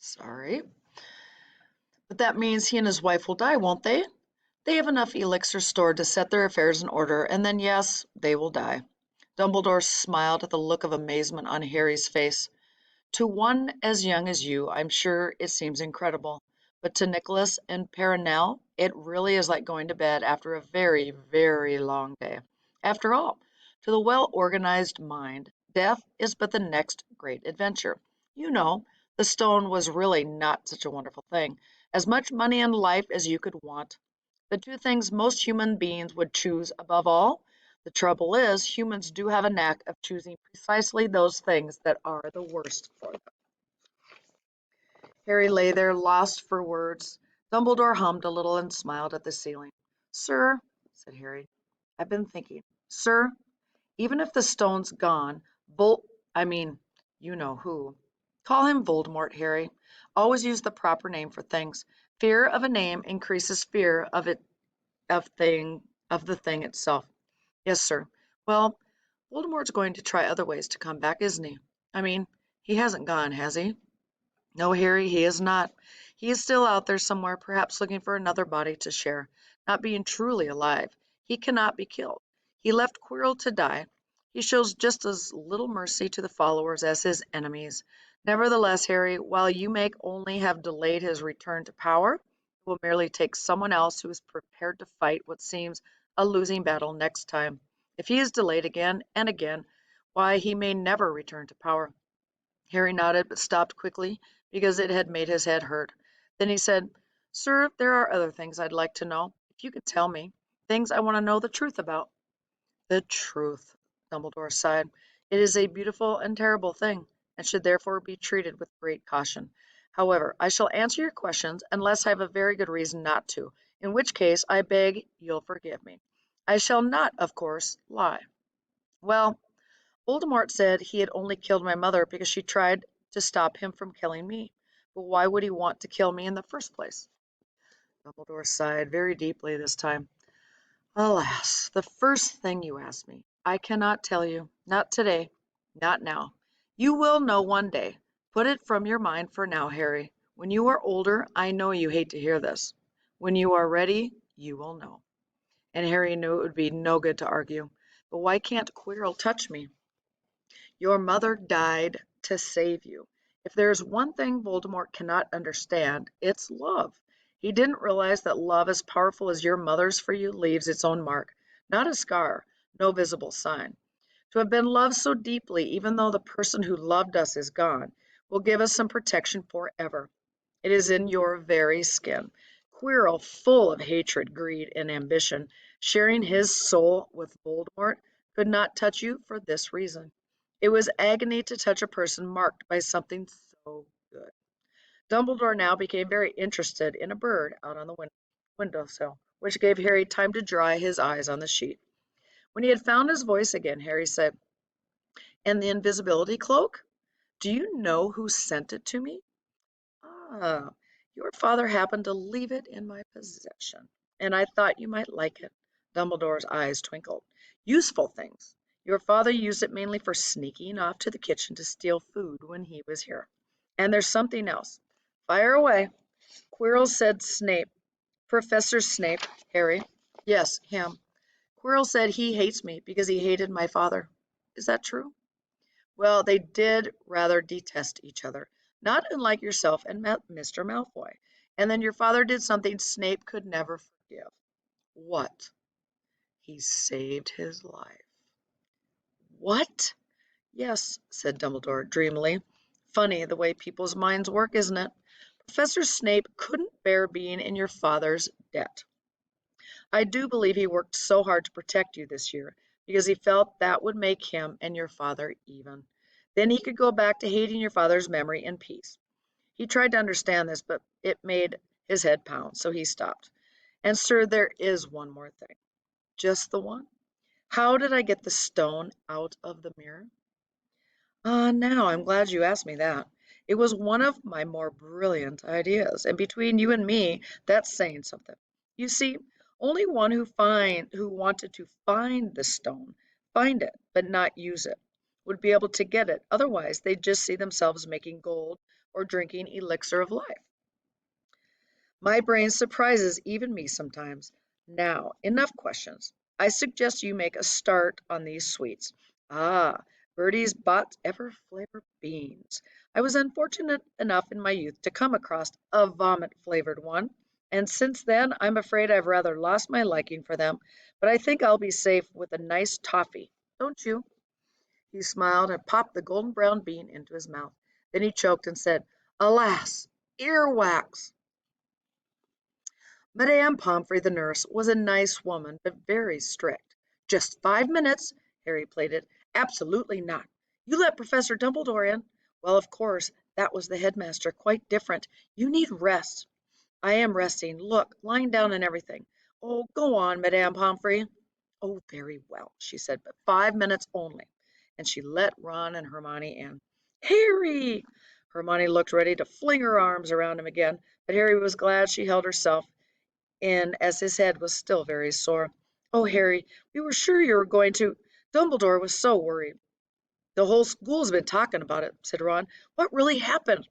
Sorry. But that means he and his wife will die, won't they? They have enough elixir stored to set their affairs in order, and then, yes, they will die. Dumbledore smiled at the look of amazement on Harry's face. To one as young as you, I'm sure it seems incredible, but to Nicholas and Perenelle, it really is like going to bed after a very, very long day. After all, to the well-organized mind, death is but the next great adventure. You know, the stone was really not such a wonderful thing. As much money and life as you could want. The two things most human beings would choose above all. The trouble is, humans do have a knack of choosing precisely those things that are the worst for them. Harry lay there, lost for words. Dumbledore hummed a little and smiled at the ceiling. Sir, said Harry, I've been thinking. Sir, even if the stone's gone, I mean, you know who. Call him Voldemort, Harry. Always use the proper name for things. Fear of a name increases fear of thing of the thing itself. Yes, sir. Well, Voldemort's going to try other ways to come back, isn't he? I mean, he hasn't gone, has he? No, Harry, he is not. He is still out there somewhere, perhaps looking for another body to share, not being truly alive. He cannot be killed. He left Quirrell to die. He shows just as little mercy to the followers as his enemies. Nevertheless, Harry, while you may only have delayed his return to power, it will merely take someone else who is prepared to fight what seems a losing battle next time. If he is delayed again and again, why, he may never return to power. Harry nodded, but stopped quickly because it had made his head hurt. Then he said, Sir, there are other things I'd like to know, if you could tell me. Things I want to know the truth about. The truth, Dumbledore sighed. It is a beautiful and terrible thing, and should therefore be treated with great caution. However, I shall answer your questions unless I have a very good reason not to, in which case I beg you'll forgive me. I shall not, of course, lie. Well, Voldemort said he had only killed my mother because she tried to stop him from killing me. But why would he want to kill me in the first place? Dumbledore sighed very deeply this time. Alas, the first thing you asked me. I cannot tell you. Not today. Not now. You will know one day. Put it from your mind for now, Harry. When you are older, I know you hate to hear this. When you are ready, you will know. And Harry knew it would be no good to argue. But why can't Quirrell touch me? Your mother died to save you. If there's one thing Voldemort cannot understand, it's love. He didn't realize that love as powerful as your mother's for you leaves its own mark, not a scar, no visible sign. To have been loved so deeply, even though the person who loved us is gone, will give us some protection forever. It is in your very skin. Quirrell, full of hatred, greed, and ambition, sharing his soul with Voldemort, could not touch you for this reason. It was agony to touch a person marked by something so good. Dumbledore now became very interested in a bird out on the windowsill, which gave Harry time to dry his eyes on the sheet. When he had found his voice again, Harry said, And the invisibility cloak? Do you know who sent it to me? Ah, your father happened to leave it in my possession, and I thought you might like it. Dumbledore's eyes twinkled. Useful things. Your father used it mainly for sneaking off to the kitchen to steal food when he was here. And there's something else. Fire away. Quirrell said Snape. Professor Snape, Harry. Yes, him. Quirrell said he hates me because he hated my father. Is that true? Well, they did rather detest each other, not unlike yourself and Mr. Malfoy. And then your father did something Snape could never forgive. What? He saved his life. What? Yes, said Dumbledore dreamily. Funny the way people's minds work, isn't it? Professor Snape couldn't bear being in your father's debt. I do believe he worked so hard to protect you this year because he felt that would make him and your father even. Then he could go back to hating your father's memory in peace. He tried to understand this, but it made his head pound, so he stopped. And, sir, there is one more thing. Just the one? How did I get the stone out of the mirror? Ah, now I'm glad you asked me that. It was one of my more brilliant ideas, and between you and me, that's saying something. You see, only one who wanted to find the stone, find it, but not use it, would be able to get it. Otherwise, they'd just see themselves making gold or drinking elixir of life. My brain surprises even me sometimes. Now, enough questions. I suggest you make a start on these sweets. Ah, Bertie's Bot Ever Flavor Beans. I was unfortunate enough in my youth to come across a vomit flavored one, and since then I'm afraid I've rather lost my liking for them, but I think I'll be safe with a nice toffee. Don't you? He smiled and popped the golden brown bean into his mouth. Then he choked and said, Alas, earwax! Madame Pomfrey, the nurse, was a nice woman, but very strict. "Just 5 minutes," Harry pleaded. "Absolutely not. You let Professor Dumbledore in." "Well, of course, that was the headmaster. Quite different. You need rest." "I am resting. Look, lying down and everything." "Oh, go on, Madame Pomfrey." "Oh, very well," she said, "but 5 minutes only." And she let Ron and Hermione in. "Harry!" Hermione looked ready to fling her arms around him again, but Harry was glad she held herself in as his head was still very sore. "Oh, Harry, we were sure you were going to. Dumbledore was so worried." "The whole school's been talking about it," said Ron. "What really happened?"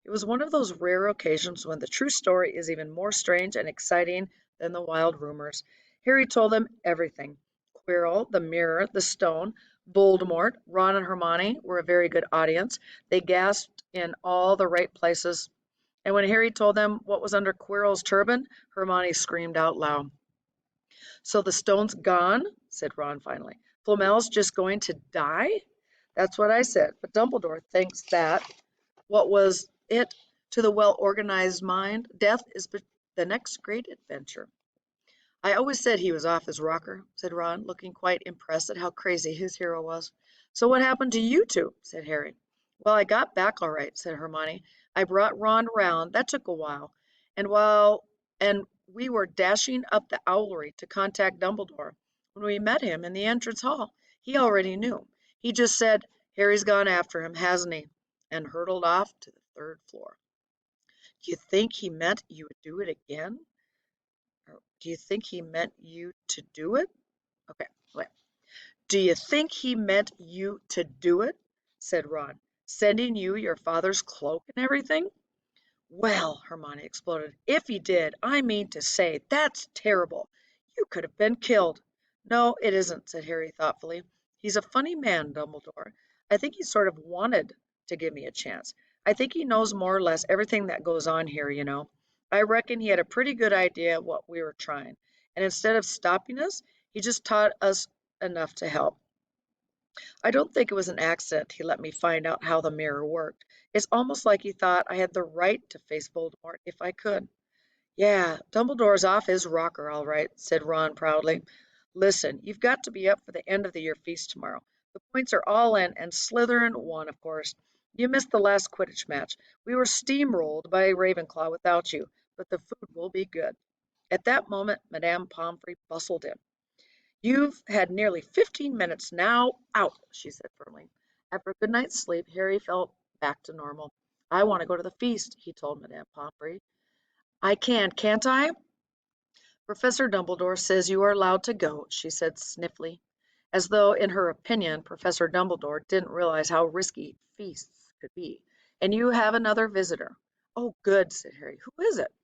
It was one of those rare occasions when the true story is even more strange and exciting than the wild rumors. Harry told them everything. Quirrell, the mirror, the stone, Voldemort. Ron and Hermione were a very good audience. They gasped in all the right places. And when Harry told them what was under Quirrell's turban, Hermione screamed out loud. "So the stone's gone?" said Ron finally. "Flamel's just going to die?" "That's what I said, but Dumbledore thinks that. What was it to the well-organized mind? Death is the next great adventure." "I always said he was off his rocker," said Ron, looking quite impressed at how crazy his hero was. "So what happened to you two?" said Harry. "Well, I got back all right," said Hermione. "I brought Ron round. That took a while. And we were dashing up the owlery to contact Dumbledore. When we met him in the entrance hall, he already knew. He just said, 'Harry's gone after him, hasn't he?' and hurtled off to the third floor." "Do you think he meant you would do it again? Or do you think he meant you to do it?" Okay, wait. "Do you think he meant you to do it?" said Ron. "Sending you your father's cloak and everything?" "Well," Hermione exploded, "if he did, I mean to say, that's terrible. You could have been killed." "No, it isn't," said Harry thoughtfully. "He's a funny man, Dumbledore. I think he sort of wanted to give me a chance. I think he knows more or less everything that goes on here, you know. I reckon he had a pretty good idea what we were trying, and instead of stopping us, he just taught us enough to help. I don't think it was an accident he let me find out how the mirror worked. It's almost like he thought I had the right to face Voldemort if I could." "Yeah, Dumbledore's off his rocker, all right," said Ron proudly. "Listen, you've got to be up for the end of the year feast tomorrow. The points are all in, and Slytherin won, of course. You missed the last Quidditch match. We were steamrolled by Ravenclaw without you, but the food will be good." At that moment, Madame Pomfrey bustled in. "You've had nearly 15 minutes now. Out," she said firmly. After a good night's sleep, Harry felt back to normal. "I want to go to the feast," he told Madame Pomfrey. "I can, can't I?" "Professor Dumbledore says you are allowed to go," she said sniffly, as though in her opinion Professor Dumbledore didn't realize how risky feasts could be. "And you have another visitor." "Oh, good," said Harry. "Who is it?"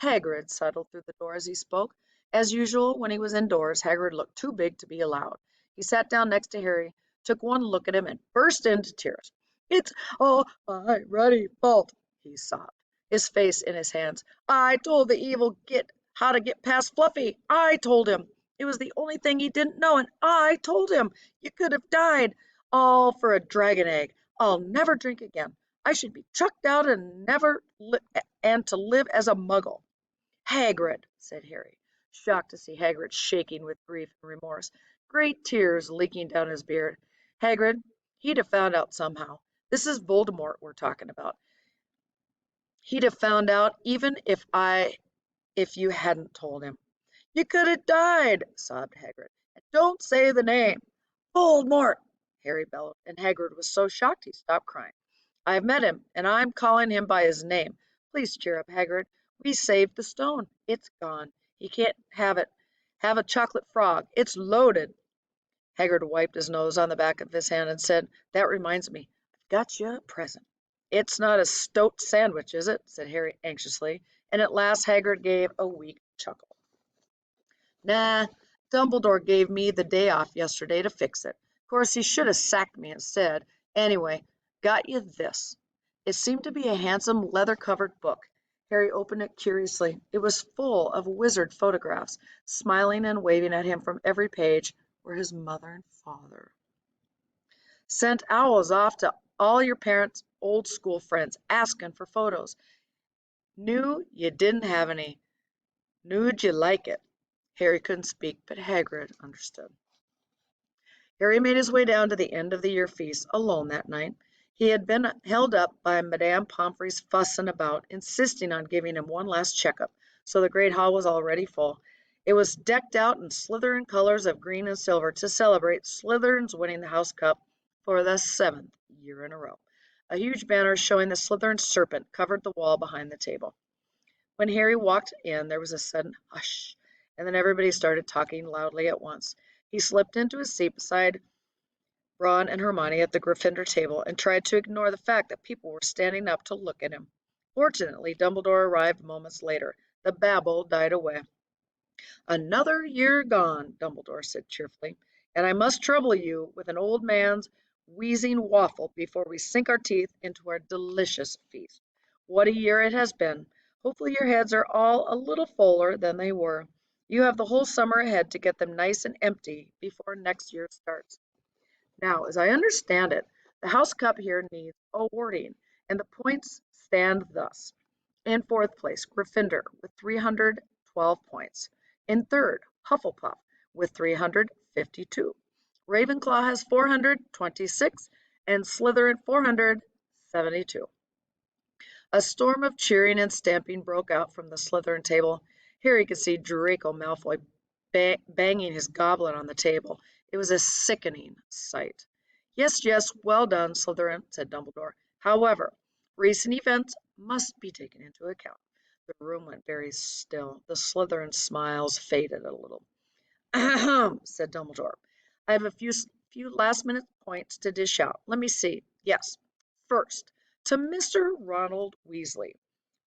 Hagrid settled through the door as he spoke. As usual, when he was indoors, Hagrid looked too big to be allowed. He sat down next to Harry, took one look at him, and burst into tears. "It's all my ruddy fault," he sobbed, his face in his hands. "I told the evil git how to get past Fluffy. I told him. It was the only thing he didn't know, and I told him. You could have died. All for a dragon egg. I'll never drink again. I should be chucked out and to live as a muggle." "Hagrid," said Harry, shocked to see Hagrid shaking with grief and remorse, great tears leaking down his beard. "Hagrid, he'd have found out somehow. This is Voldemort we're talking about. He'd have found out even if you hadn't told him." "You could have died," sobbed Hagrid. "And don't say the name." "Voldemort!" Harry bellowed, and Hagrid was so shocked he stopped crying. "I've met him, and I'm calling him by his name. Please cheer up, Hagrid. We saved the stone. It's gone. He can't have it. Have a chocolate frog. It's loaded." Hagrid wiped his nose on the back of his hand and said, "That reminds me. I've got you a present." It's not a stoat sandwich, is it? Said Harry anxiously, and at last Hagrid gave a weak chuckle. Nah, Dumbledore gave me the day off yesterday to fix it. Of course, he should have sacked me instead. Anyway, got you this. It seemed to be a handsome leather-covered book. Harry opened it curiously. It was full of wizard photographs. Smiling and waving at him from every page were his mother and father. Sent owls off to all your parents' old school friends asking for photos. Knew you didn't have any. Knew'd you like it. Harry couldn't speak, but Hagrid understood. Harry made his way down to the end of the year feast alone that night. He had been held up by Madame Pomfrey's fussing about, insisting on giving him one last checkup, so the great hall was already full. It was decked out in Slytherin colors of green and silver to celebrate Slytherin's winning the House Cup for the 7th year in a row. A huge banner showing the Slytherin serpent covered the wall behind the table. When Harry walked in, there was a sudden hush, and then everybody started talking loudly at once. He slipped into his seat beside Ron and Hermione at the Gryffindor table and tried to ignore the fact that people were standing up to look at him. Fortunately, Dumbledore arrived moments later. The babble died away. "Another year gone," Dumbledore said cheerfully, "and I must trouble you with an old man's wheezing waffle before we sink our teeth into our delicious feast. What a year it has been! Hopefully your heads are all a little fuller than they were. You have the whole summer ahead to get them nice and empty before next year starts. Now, as I understand it, the House Cup here needs awarding, and the points stand thus. In fourth place, Gryffindor with 312 points. In third, Hufflepuff with 352. Ravenclaw has 426, and Slytherin 472. A storm of cheering and stamping broke out from the Slytherin table. Harry could see Draco Malfoy banging his goblet on the table. It was a sickening sight. "Yes, yes, well done, Slytherin," said Dumbledore. "However, recent events must be taken into account." The room went very still. The Slytherin smiles faded a little. "Ahem," said Dumbledore. "I have a few last-minute points to dish out. Let me see. Yes. First, to Mr. Ronald Weasley."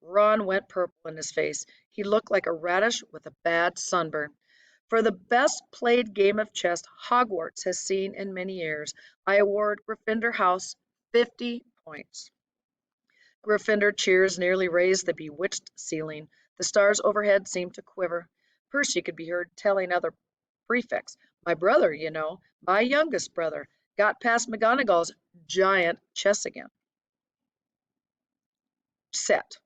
Ron went purple in his face. He looked like a radish with a bad sunburn. "For the best played game of chess Hogwarts has seen in many years, I award Gryffindor House 50 points." Gryffindor cheers nearly raised the bewitched ceiling. The stars overhead seemed to quiver. Percy could be heard telling other prefects, "My brother, you know, my youngest brother, got past McGonagall's giant chess again." Set.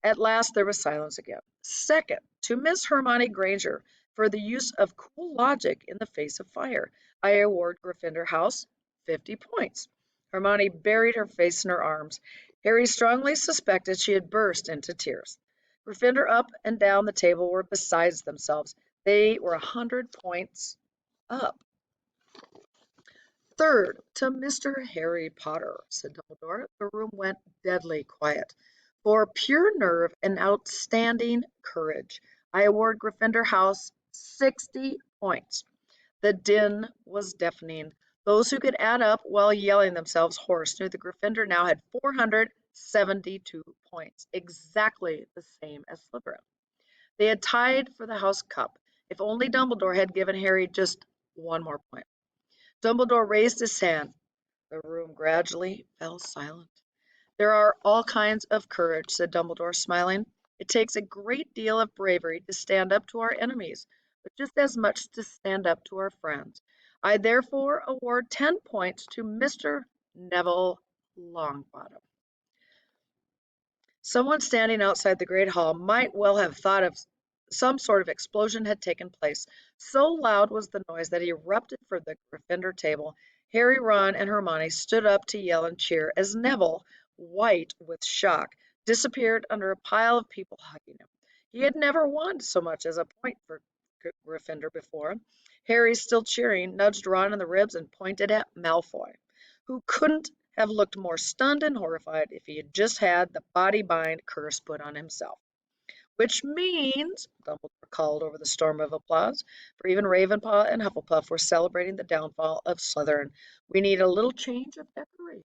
At last there was silence again. "Second, to Miss Hermione Granger, for the use of cool logic in the face of fire, I award Gryffindor House 50 points." Hermione buried her face in her arms. Harry strongly suspected she had burst into tears. Gryffindor up and down the table were beside themselves. They were 100 points up. "Third, to Mr. Harry Potter," said Dumbledore. The room went deadly quiet. "For pure nerve and outstanding courage, I award Gryffindor House 60 points." The din was deafening. Those who could add up while yelling themselves hoarse knew that Gryffindor now had 472 points, exactly the same as Slytherin. They had tied for the House Cup. If only Dumbledore had given Harry just one more point. Dumbledore raised his hand. The room gradually fell silent. "There are all kinds of courage," said Dumbledore, smiling. "It takes a great deal of bravery to stand up to our enemies, but just as much to stand up to our friends. I therefore award 10 points to Mr. Neville Longbottom." Someone standing outside the great hall might well have thought of some sort of explosion had taken place. So loud was the noise that erupted from the Gryffindor table. Harry, Ron, and Hermione stood up to yell and cheer as Neville, white with shock, disappeared under a pile of people hugging him. He had never won so much as a point for Gryffindor before. Harry, still cheering, nudged Ron in the ribs and pointed at Malfoy, who couldn't have looked more stunned and horrified if he had just had the body-bind curse put on himself. "Which means," Dumbledore called over the storm of applause, for even Ravenclaw and Hufflepuff were celebrating the downfall of Slytherin, "we need a little change of decoration."